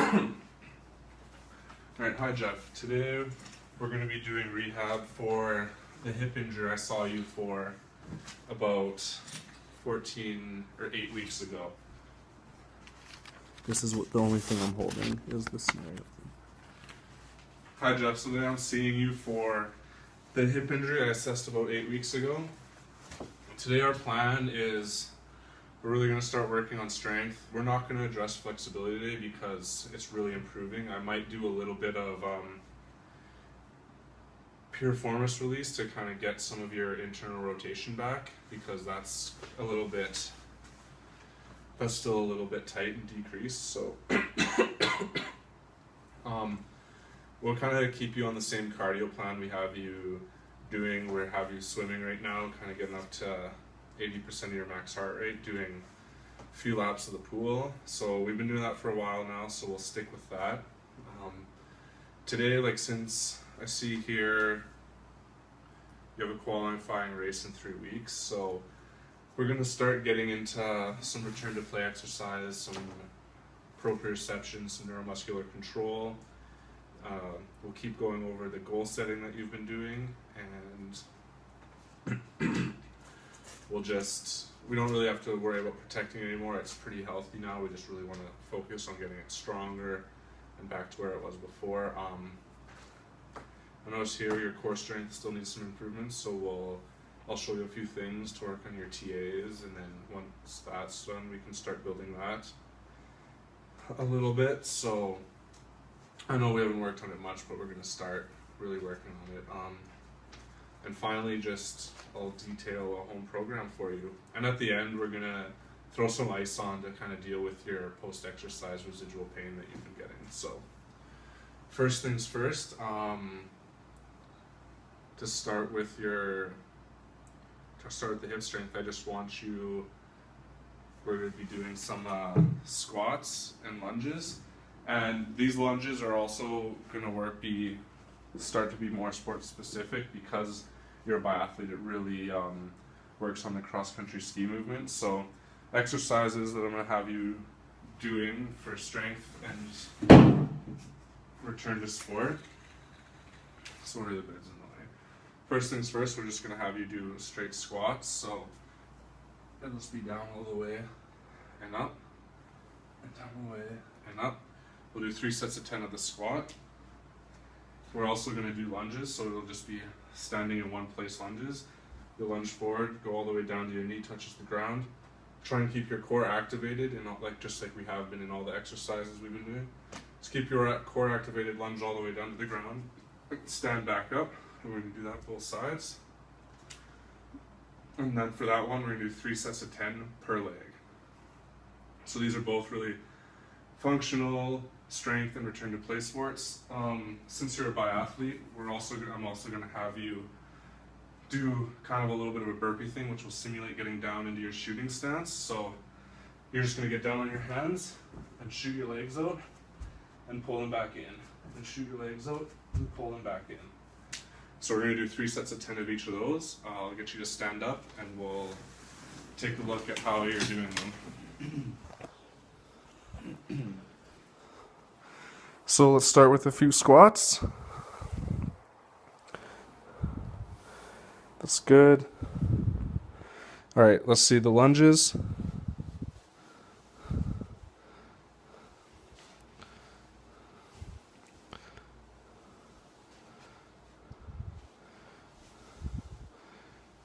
Alright, hi Jeff. Today we're going to be doing rehab for the hip injury I saw you for about 14 or 8 weeks ago. This is what the only thing I'm holding is the scenario. Hi Jeff, so today I'm seeing you for the hip injury I assessed about 8 weeks ago. Today our plan is we're really going to start working on strength. We're not going to address flexibility today because it's really improving. I might do a little bit of piriformis release to kind of get some of your internal rotation back, because that's still a little bit tight and decreased. So we'll kind of keep you on the same cardio plan we have you doing. We have you swimming right now, kind of getting up to 80% of your max heart rate, doing a few laps of the pool. So we've been doing that for a while now, so we'll stick with that. Today, since I see here you have a qualifying race in 3 weeks, so we're going to start getting into some return to play exercise, some proprioception, some neuromuscular control. We'll keep going over the goal setting that you've been doing, and we don't really have to worry about protecting it anymore. It's pretty healthy now. We just really want to focus on getting it stronger and back to where it was before. I notice here your core strength still needs some improvements, so I'll show you a few things to work on your TAs, and then once that's done, we can start building that a little bit. So I know we haven't worked on it much, but we're going to start really working on it. And finally, I'll detail a home program for you. And at the end, we're going to throw some ice on to kind of deal with your post-exercise residual pain that you've been getting. So first things first, to start with the hip strength, I just want we're going to be doing some squats and lunges. And these lunges are also going to start to be more sport specific, because you're a biathlete. It really works on the cross-country ski movement. So exercises that I'm going to have you doing for strength and return to sport. Sorry, the bed's in the way. First things first, we're just going to have you do straight squats. So it'll just be down all the way and up, and down the way and up. We'll do 3 sets of 10 of the squat. We're also going to do lunges, so it'll just be standing in one place lunges. You'll lunge forward, go all the way down to your knee touches the ground. Try and keep your core activated, and just like we have been in all the exercises we've been doing. Just keep your core activated, lunge all the way down to the ground. Stand back up, and we're going to do that both sides. And then for that one, we're going to do 3 sets of 10 per leg. So these are both really functional strength and return to play sports. Since you're a biathlete, I'm also going to have you do kind of a little bit of a burpee thing, which will simulate getting down into your shooting stance. So you're just going to get down on your hands and shoot your legs out and pull them back in, and shoot your legs out and pull them back in. So we're going to do 3 sets of 10 of each of those. I'll get you to stand up, and we'll take a look at how you're doing them. So let's start with a few squats. That's good. All right, let's see the lunges.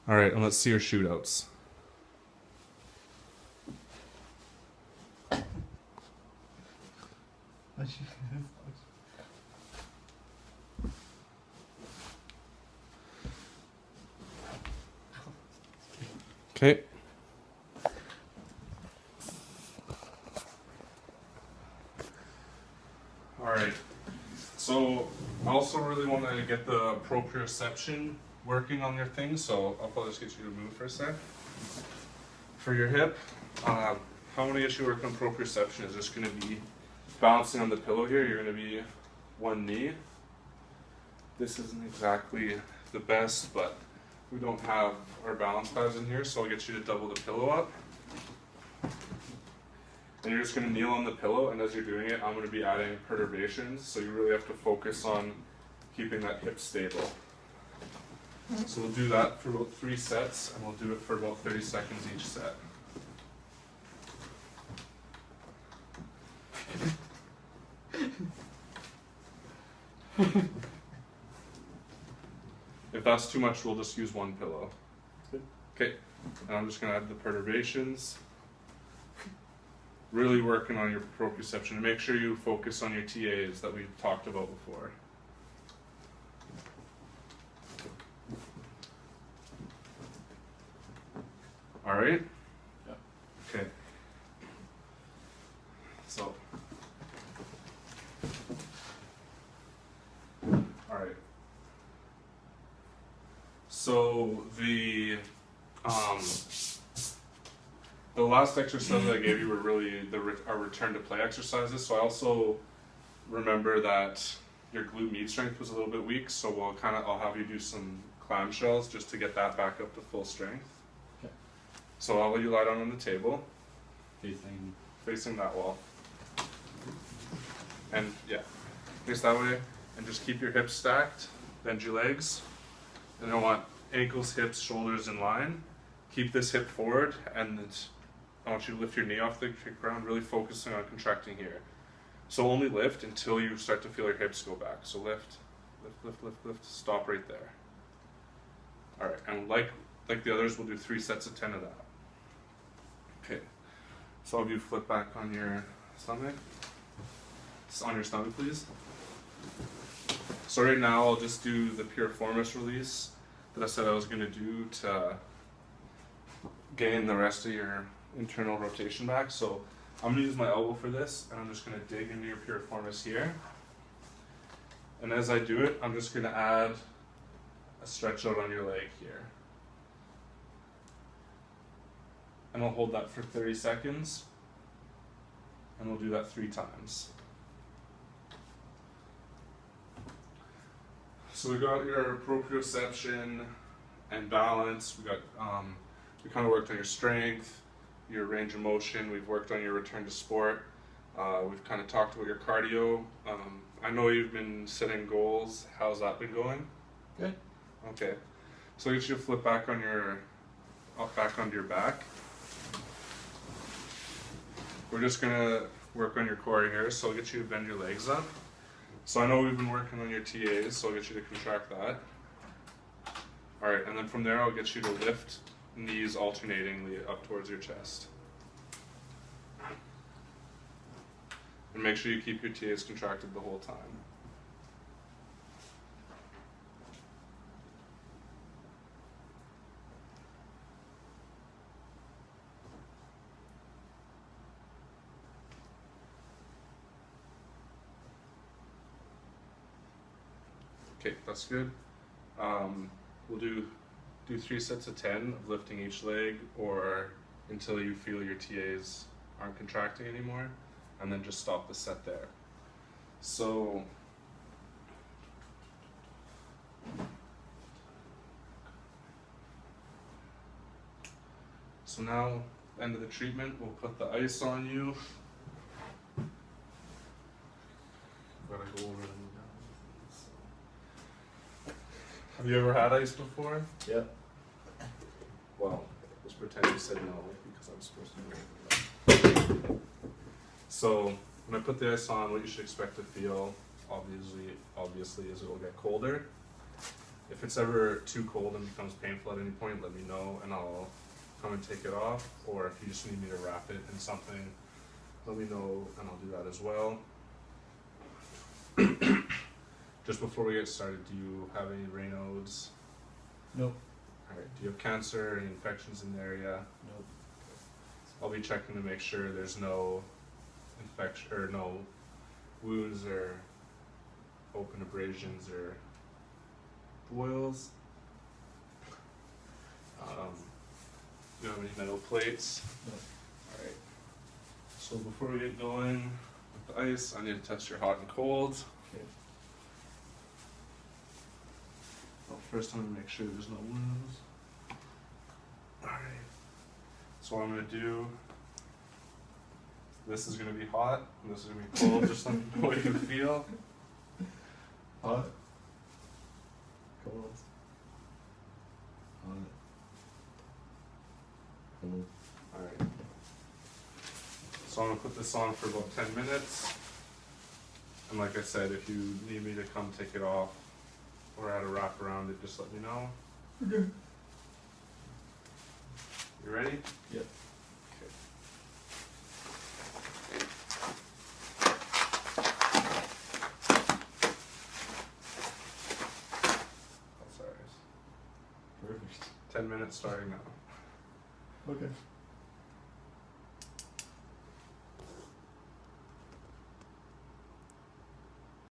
All right, and let's see your shootouts. Okay. All right. So I also really want to get the proprioception working on your thing, so I'll probably just get you to move for a sec. For your hip, how I'm going to get you working on proprioception is just going to be balancing on the pillow here. You're going to be one knee. This isn't exactly the best, but we don't have our balance pads in here, so I'll get you to double the pillow up. And you're just going to kneel on the pillow, and as you're doing it, I'm going to be adding perturbations, so you really have to focus on keeping that hip stable. So we'll do that for about 3 sets, and we'll do it for about 30 seconds each set. If that's too much, we'll just use one pillow. Okay, and I'm just going to add the perturbations. Really working on your proprioception, and make sure you focus on your TAs that we've talked about before. All right? Yeah. Okay. So. All right. So the last exercises I gave you were really our return to play exercises. So I also remember that your glute med strength was a little bit weak. So I'll have you do some clamshells just to get that back up to full strength. Okay. So I'll let you lie down on the table, Facing that wall, and yeah, face that way, and just keep your hips stacked. Bend your legs, and I want ankles, hips, shoulders in line. Keep this hip forward, and I want you to lift your knee off the ground, really focusing on contracting here. So only lift until you start to feel your hips go back. So lift, lift, lift, lift, lift. Stop right there. All right, and like the others, we'll do 3 sets of 10 of that. Okay, so I'll have you flip back on your stomach. On your stomach, please. So right now, I'll just do the piriformis release that I said I was going to do to gain the rest of your internal rotation back. So I'm going to use my elbow for this, and I'm just going to dig into your piriformis here. And as I do it, I'm just going to add a stretch out on your leg here. And I'll hold that for 30 seconds, and we'll do that 3 times. So we got your proprioception and balance. We got we kind of worked on your strength, your range of motion. We've worked on your return to sport. We've kind of talked about your cardio. I know you've been setting goals. How's that been going? Good. Okay. So I'll get you to flip back on back onto your back. We're just gonna work on your core here. So I'll get you to bend your legs up. So I know we've been working on your TAs, so I'll get you to contract that. All right, and then from there I'll get you to lift knees alternatingly up towards your chest. And make sure you keep your TAs contracted the whole time. Okay, that's good. We'll do 3 sets of 10 of lifting each leg, or until you feel your TAs aren't contracting anymore, and then just stop the set there. So now, end of the treatment, we'll put the ice on you. Gotta go over them. Have you ever had ice before? Yep. Well, just pretend you said no because I'm supposed to know. So when I put the ice on, what you should expect to feel, obviously, is it'll get colder. If it's ever too cold and becomes painful at any point, let me know and I'll come and take it off. Or if you just need me to wrap it in something, let me know and I'll do that as well. Just before we get started, do you have any Raynaud's? Nope. Alright, do you have cancer, any infections in the area? Nope. I'll be checking to make sure there's no infection or no wounds or open abrasions or boils. Do you have any metal plates? Nope. Alright. So before we get going with the ice, I need to test your hot and cold. Okay. Well, first I'm going to make sure there's no wounds. Alright. So what I'm going to do This is gonna be hot, and this is gonna be cold. Just let me know what you feel. Hot. Cold. Hot. Cold. Alright. So I'm gonna put this on for about 10 minutes. And like I said, if you need me to come take it off or add a wrap around it, just let me know. Okay. You ready? Yep. Okay. Oh, sorry. Perfect. 10 minutes starting now. Okay.